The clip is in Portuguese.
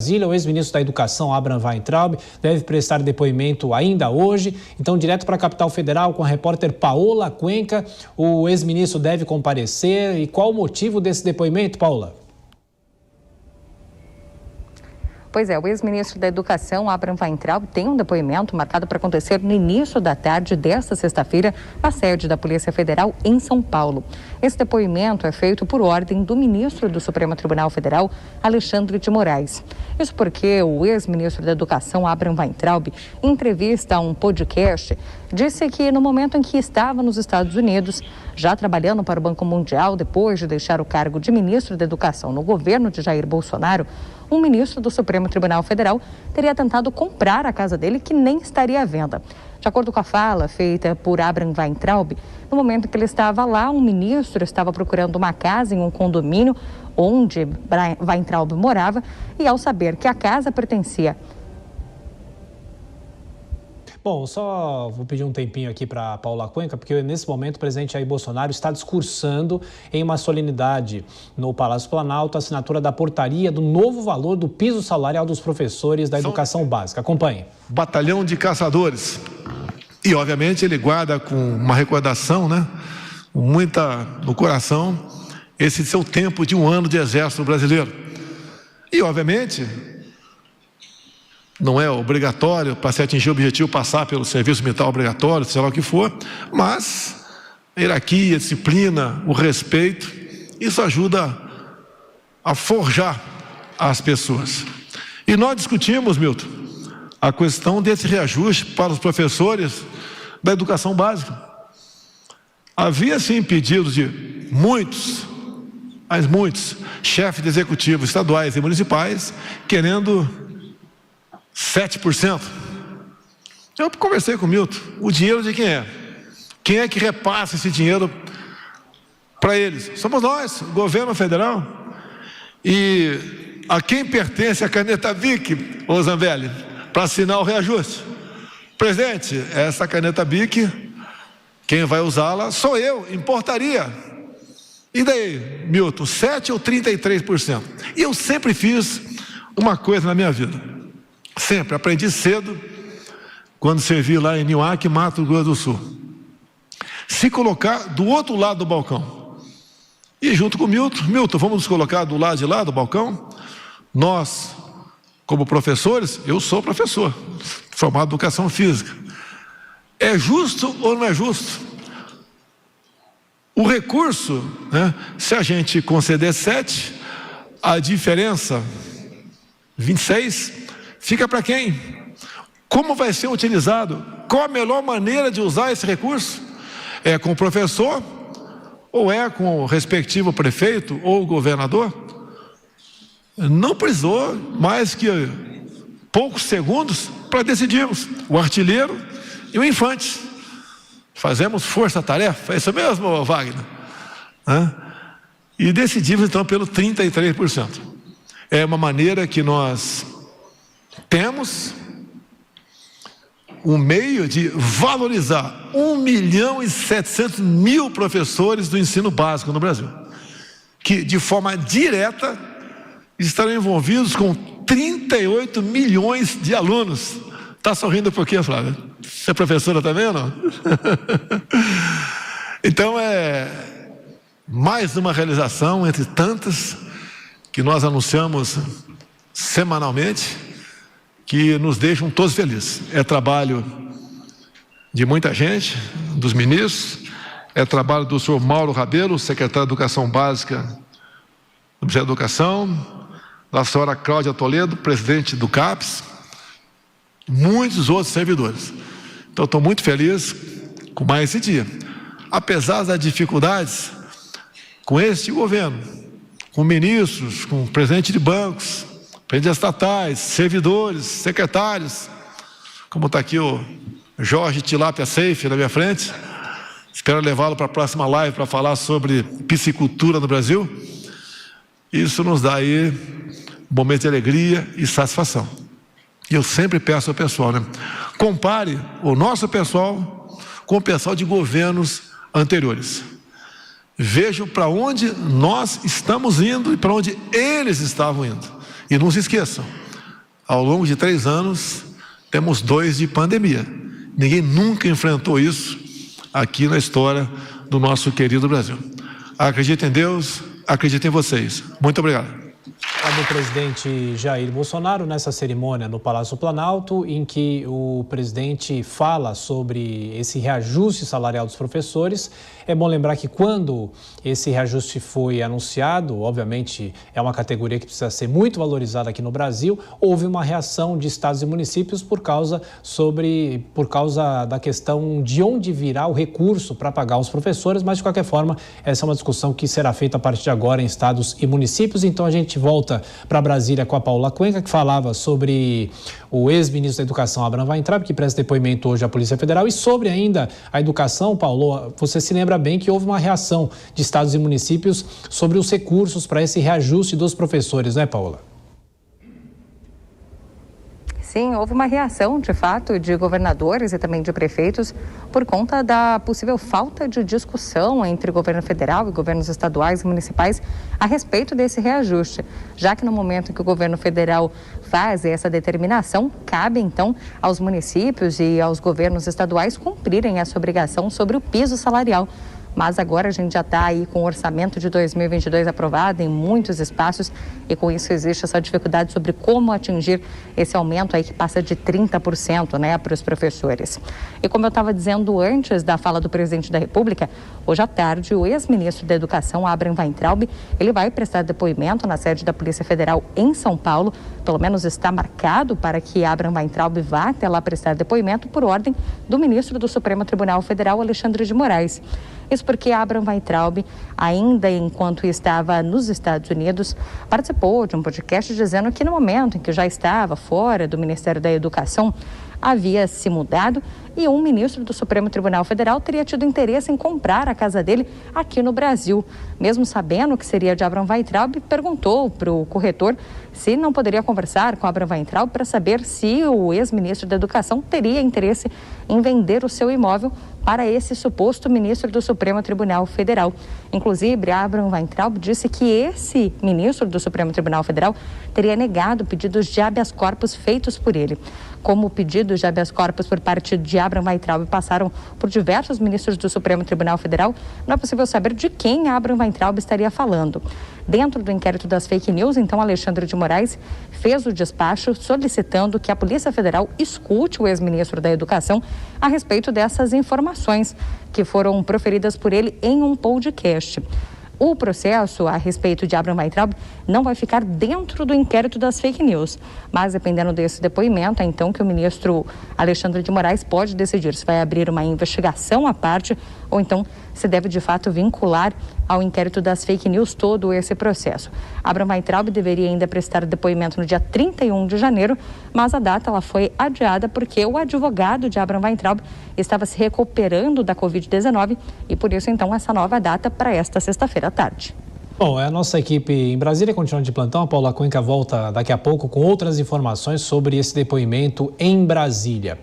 Brasília, o ex-ministro da Educação, Abraham Weintraub, deve prestar depoimento ainda hoje. Então, direto para a capital federal, com a repórter Paola Cuenca, o ex-ministro deve comparecer. E qual o motivo desse depoimento, Paola? Pois é, o ex-ministro da Educação, Abraham Weintraub, tem um depoimento marcado para acontecer no início da tarde desta sexta-feira, na sede da Polícia Federal em São Paulo. Esse depoimento é feito por ordem do ministro do Supremo Tribunal Federal, Alexandre de Moraes. Isso porque o ex-ministro da Educação, Abraham Weintraub, em entrevista a um podcast, disse que no momento em que estava nos Estados Unidos, já trabalhando para o Banco Mundial, depois de deixar o cargo de ministro da Educação no governo de Jair Bolsonaro, um ministro do Supremo Tribunal Federal teria tentado comprar a casa dele, que nem estaria à venda. De acordo com a fala feita por Abraham Weintraub, no momento em que ele estava lá, um ministro estava procurando uma casa em um condomínio onde Weintraub morava, e ao saber que a casa pertencia... Bom, só vou pedir um tempinho aqui para a Paola Cuenca, porque nesse momento o presidente Jair Bolsonaro está discursando em uma solenidade no Palácio Planalto a assinatura da portaria do novo valor do piso salarial dos professores da educação básica. Acompanhe. Batalhão de caçadores. E, obviamente, ele guarda com uma recordação, com muita no coração, esse seu tempo de um ano de exército brasileiro. E, obviamente, não é obrigatório, para se atingir o objetivo, passar pelo serviço militar obrigatório, sei lá o que for, mas a hierarquia, a disciplina, o respeito, isso ajuda a forjar as pessoas. E nós discutimos, Milton, a questão desse reajuste para os professores da educação básica. Havia, sim, pedidos de muitos chefes de executivos estaduais e municipais querendo 7%. Eu conversei com o Milton. O dinheiro de quem é? Quem é que repassa esse dinheiro para eles? Somos nós, o governo federal. E a quem pertence a caneta BIC, ô Zambelli, para assinar o reajuste? Presidente, essa caneta BIC, quem vai usá-la sou eu, importaria. E daí, Milton, 7% ou 33%? E eu sempre fiz uma coisa na minha vida. Sempre, aprendi cedo, quando servi lá em Niuaque, Mato Grosso do Sul. Se colocar do outro lado do balcão. E junto com o Milton, vamos nos colocar do lado de lá do balcão. Nós, como professores, eu sou professor, formado em educação física. É justo ou não é justo? O recurso, se a gente conceder 7, a diferença, 26, fica para quem? Como vai ser utilizado? Qual a melhor maneira de usar esse recurso? É com o professor? Ou é com o respectivo prefeito ou governador? Não precisou mais que poucos segundos para decidirmos. O artilheiro e o infante. Fazemos força-tarefa, é isso mesmo, Wagner? E decidimos então pelo 33%. É uma maneira que nós temos um meio de valorizar 1.700.000 professores do ensino básico no Brasil, que de forma direta estarão envolvidos com 38 milhões de alunos. Está sorrindo por quê, Flávia? Você é professora também ou não? Então é mais uma realização entre tantas que nós anunciamos semanalmente, que nos deixam todos felizes. É trabalho de muita gente, dos ministros, é trabalho do senhor Mauro Rabelo, secretário de Educação Básica do Ministério da Educação, da senhora Cláudia Toledo, presidente do CAPES, muitos outros servidores. Então, estou muito feliz com mais esse dia. Apesar das dificuldades, com este governo, com ministros, com presidente de bancos, presidentes estatais, servidores, secretários, como está aqui o Jorge Tilápia Seife na minha frente, espero levá-lo para a próxima live para falar sobre piscicultura no Brasil. Isso nos dá aí um momento de alegria e satisfação. E eu sempre peço ao pessoal, compare o nosso pessoal com o pessoal de governos anteriores. Vejam para onde nós estamos indo e para onde eles estavam indo. E não se esqueçam, Ao longo de 3 anos, temos 2 de pandemia. Ninguém nunca enfrentou isso aqui na história do nosso querido Brasil. Acredito em Deus, acredito em vocês. Muito obrigado. Do presidente Jair Bolsonaro nessa cerimônia no Palácio Planalto, em que o presidente fala sobre esse reajuste salarial dos professores. É bom lembrar que quando esse reajuste foi anunciado, obviamente é uma categoria que precisa ser muito valorizada aqui no Brasil, houve uma reação de estados e municípios por causa da questão de onde virá o recurso para pagar os professores, mas de qualquer forma essa é uma discussão que será feita a partir de agora em estados e municípios. Então a gente volta para Brasília com a Paula Cuenca, que falava sobre o ex-ministro da Educação, Abraham Weintraub, que presta depoimento hoje à Polícia Federal, e sobre ainda a educação. Paulo, você se lembra bem que houve uma reação de estados e municípios sobre os recursos para esse reajuste dos professores, né, Paula? Sim, houve uma reação, de fato, de governadores e também de prefeitos por conta da possível falta de discussão entre o governo federal e governos estaduais e municipais a respeito desse reajuste, já que no momento em que o governo federal faz essa determinação, cabe então aos municípios e aos governos estaduais cumprirem essa obrigação sobre o piso salarial. Mas agora a gente já está aí com o orçamento de 2022 aprovado em muitos espaços e com isso existe essa dificuldade sobre como atingir esse aumento aí que passa de 30%, né, para os professores. E como eu estava dizendo antes da fala do presidente da República, hoje à tarde o ex-ministro da Educação, Abraham Weintraub, ele vai prestar depoimento na sede da Polícia Federal em São Paulo. Pelo menos está marcado para que Abraham Weintraub vá até lá prestar depoimento por ordem do ministro do Supremo Tribunal Federal, Alexandre de Moraes. Isso porque Abraham Weintraub, ainda enquanto estava nos Estados Unidos, participou de um podcast dizendo que no momento em que já estava fora do Ministério da Educação, havia se mudado e um ministro do Supremo Tribunal Federal teria tido interesse em comprar a casa dele aqui no Brasil. Mesmo sabendo que seria de Abraham Weintraub, perguntou para o corretor se não poderia conversar com Abraham Weintraub para saber se o ex-ministro da Educação teria interesse em vender o seu imóvel para esse suposto ministro do Supremo Tribunal Federal. Inclusive, Abraham Weintraub disse que esse ministro do Supremo Tribunal Federal teria negado pedidos de habeas corpus feitos por ele. Como pedidos de habeas corpus por parte de Abraham Weintraub passaram por diversos ministros do Supremo Tribunal Federal, não é possível saber de quem Abraham Weintraub estaria falando. Dentro do inquérito das fake news, então, Alexandre de Moraes fez o despacho solicitando que a Polícia Federal escute o ex-ministro da Educação a respeito dessas informações que foram proferidas por ele em um podcast. O processo a respeito de Abraham Weintraub não vai ficar dentro do inquérito das fake news, mas dependendo desse depoimento, é então que o ministro Alexandre de Moraes pode decidir se vai abrir uma investigação à parte ou então se deve de fato vincular ao inquérito das fake news todo esse processo. Abraham Weintraub deveria ainda prestar depoimento no dia 31 de janeiro, mas a data ela foi adiada porque o advogado de Abraham Weintraub estava se recuperando da Covid-19 e por isso então essa nova data para esta sexta-feira à tarde. Bom, a nossa equipe em Brasília continua de plantão. A Paula Cuenca volta daqui a pouco com outras informações sobre esse depoimento em Brasília.